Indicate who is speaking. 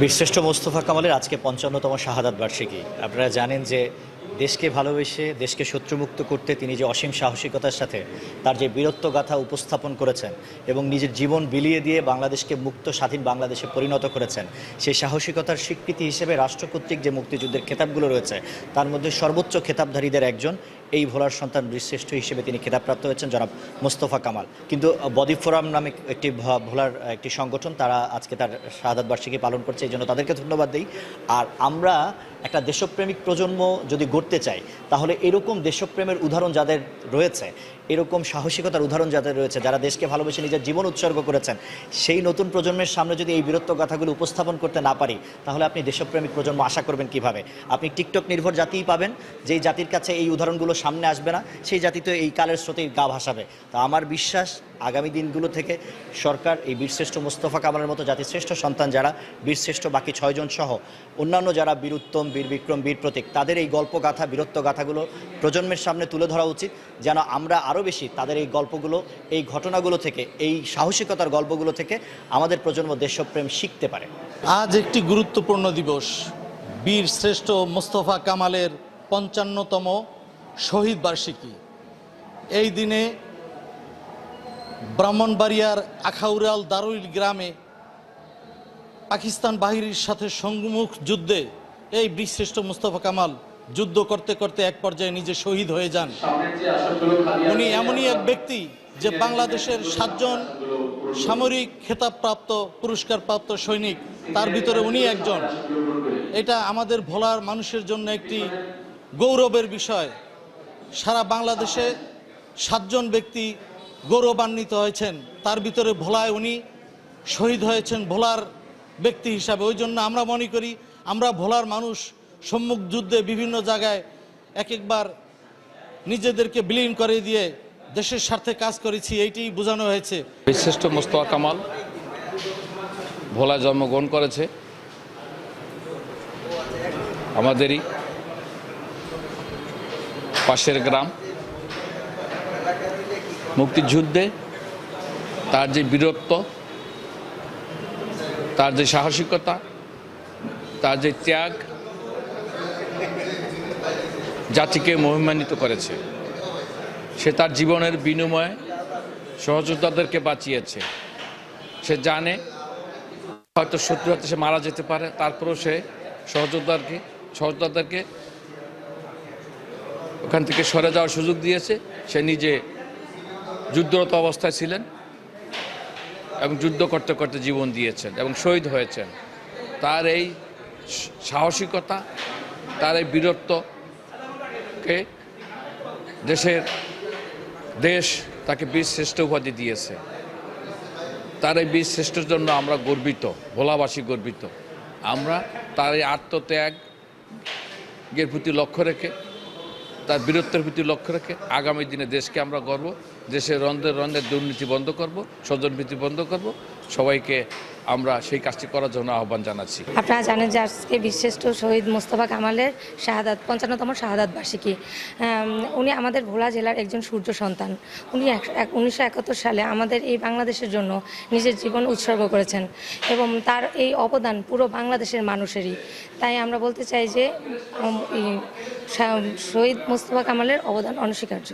Speaker 1: বীরশ্রেষ্ঠ মোস্তফা কামালের আজকে ৫৫তম শাহাদাত বার্ষিকী। আপনারা জানেন যে দেশকে ভালোবেসে দেশকে শত্রুমুক্ত করতে তিনি যে অসীম সাহসিকতার সাথে তার যে বীরত্বগাথা উপস্থাপন করেছেন এবং নিজের জীবন বিলিয়ে দিয়ে বাংলাদেশকে মুক্ত স্বাধীন বাংলাদেশে পরিণত করেছেন, সেই সাহসিকতার স্বীকৃতি হিসেবে রাষ্ট্র কর্তৃক যে মুক্তিযুদ্ধের খেতাবগুলো রয়েছে তার মধ্যে সর্বোচ্চ খেতাবধারীদের একজন এই ভোলার সন্তান বীরশ্রেষ্ঠ হিসেবে তিনি খেতাবপ্রাপ্ত হয়েছেন জনাব মোস্তফা কামাল। কিন্তু বদি ফোরাম নামে একটি ভোলার একটি সংগঠন, তারা আজকে তার শাহাদাত বার্ষিকী পালন করছে, এই জন্য তাদেরকে ধন্যবাদ দিই। আর আমরা একটা দেশপ্রেমিক প্রজন্ম যদি গড়তে চাই তাহলে এরকম দেশপ্রেমের উদাহরণ যাদের রয়েছে, এরকম সাহসিকতার উদাহরণ যাদের রয়েছে, যারা দেশকে ভালোবেসে নিজের জীবন উৎসর্গ করেছেন, সেই নতুন প্রজন্মের সামনে যদি এই বীরত্ব গাথাগুলো উপস্থাপন করতে না পারি তাহলে আপনি দেশপ্রেমিক প্রজন্ম আশা করবেন কিভাবে? আপনি টিকটক নির্ভর জাতিই পাবেন, যেই জাতির কাছে এই উদাহরণগুলো সামনে আসবে না সেই জাতি তো এই কালের স্রোতেই গা ভাসাবে। তা আমার বিশ্বাস আগামী দিনগুলো থেকে সরকার এই বীরশ্রেষ্ঠ মোস্তফা কামালের মতো জাতির শ্রেষ্ঠ সন্তান যারা বীরশ্রেষ্ঠ বাকি 6 জন সহ অন্যান্য যারা বীর উত্তম, বীর বিক্রম, বীর প্রতীক, তাদের এই গল্প গাথা বীরত্ব গাথাগুলো প্রজন্মের সামনে তুলে ধরা উচিত, যেন আমরা আরও বেশি তাদের এই গল্পগুলো, এই ঘটনাগুলো থেকে, এই সাহসিকতার গল্পগুলো থেকে আমাদের প্রজন্ম দেশপ্রেম শিখতে পারে।
Speaker 2: আজ একটি গুরুত্বপূর্ণ দিবস, বীর শ্রেষ্ঠ মোস্তফা কামালের ৫৫তম শহীদ বার্ষিকী। এই দিনে ব্রাহ্মণবাড়িয়ার আখাউড়াল দারুল গ্রামে পাকিস্তান বাহিনীর সাথে সংমুখ যুদ্ধে এই বীরশ্রেষ্ঠ মোস্তফা কামাল যুদ্ধ করতে করতে এক পর্যায়ে নিজে শহীদ হয়ে যান। উনি এমনই এক ব্যক্তি যে বাংলাদেশের 7 জন সামরিক খেতাবপ্রাপ্ত পুরস্কারপ্রাপ্ত সৈনিক, তার ভিতরে উনি একজন। এটা আমাদের ভোলার মানুষের জন্য একটি গৌরবের বিষয়। সারা বাংলাদেশে 7 জন ব্যক্তি গৌরবান্বিত হয়েছেন, তার ভিতরে ভোলায় উনি শহীদ হয়েছেন ভোলার ব্যক্তি হিসাবে। ওই জন্য আমরা মনে করি আমরা ভোলার মানুষ সম্মুখ যুদ্ধে বিভিন্ন জায়গায় একবার নিজেদেরকে বিলীন করে দিয়ে দেশের স্বার্থে কাজ করেছি, এইটি বোঝানো হয়েছে।
Speaker 3: বীরশ্রেষ্ঠ মোস্তফা কামাল ভোলায় জন্মগ্রহণ করেছে, আমাদেরই পাশের গ্রাম। মুক্তিযুদ্ধে তার যে বীরত্ব, তার যে সাহসিকতা, তার যে ত্যাগ জাতিকে মহিমান্বিত করেছে। সে তার জীবনের বিনিময়ে সহযোদ্ধাদেরকে বাঁচিয়েছে। সে জানে হয়তো শত্রু হাতে সে মারা যেতে পারে, তারপরেও সে সহযোদ্ধাদেরকে ওখান থেকে সরে যাওয়ার সুযোগ দিয়েছে। সে নিজে যুদ্ধরত অবস্থায় ছিলেন এবং যুদ্ধ করতে করতে জীবন দিয়েছেন এবং শহীদ হয়েছেন। তার এই সাহসিকতা, তার এই বীরত্বকে দেশ তাকে বীরশ্রেষ্ঠ উপাধি দিয়েছে। তার এই বীরশ্রেষ্ঠের জন্য আমরা গর্বিত, ভোলাবাসী গর্বিত। আমরা তার এই আত্মত্যাগের প্রতি লক্ষ্য রেখে, তার বীরত্বের প্রতি লক্ষ্য রেখে আগামী দিনে দেশকে আমরা গর্ব, দেশের রন্ধে রন্ধে দুর্নীতি বন্ধ করব, স্বজনপ্রীতি বন্ধ করব। সবাইকে আমরা সেই কাজটি করার জন্য আহ্বান জানাচ্ছি।
Speaker 4: আপনারা জানেন যে আজকে বীরশ্রেষ্ঠ শহীদ মোস্তফা কামালের শাহাদাত ৫৫তম শাহাদাত বার্ষিকী। উনি আমাদের ভোলা জেলার একজন সূর্য সন্তান। উনি 1971 সালে আমাদের এই বাংলাদেশের জন্য নিজের জীবন উৎসর্গ করেছেন এবং তার এই অবদান পুরো বাংলাদেশের মানুষেরই। তাই আমরা বলতে চাই যে শহীদ মোস্তফা কামালের অবদান অনস্বীকার্য।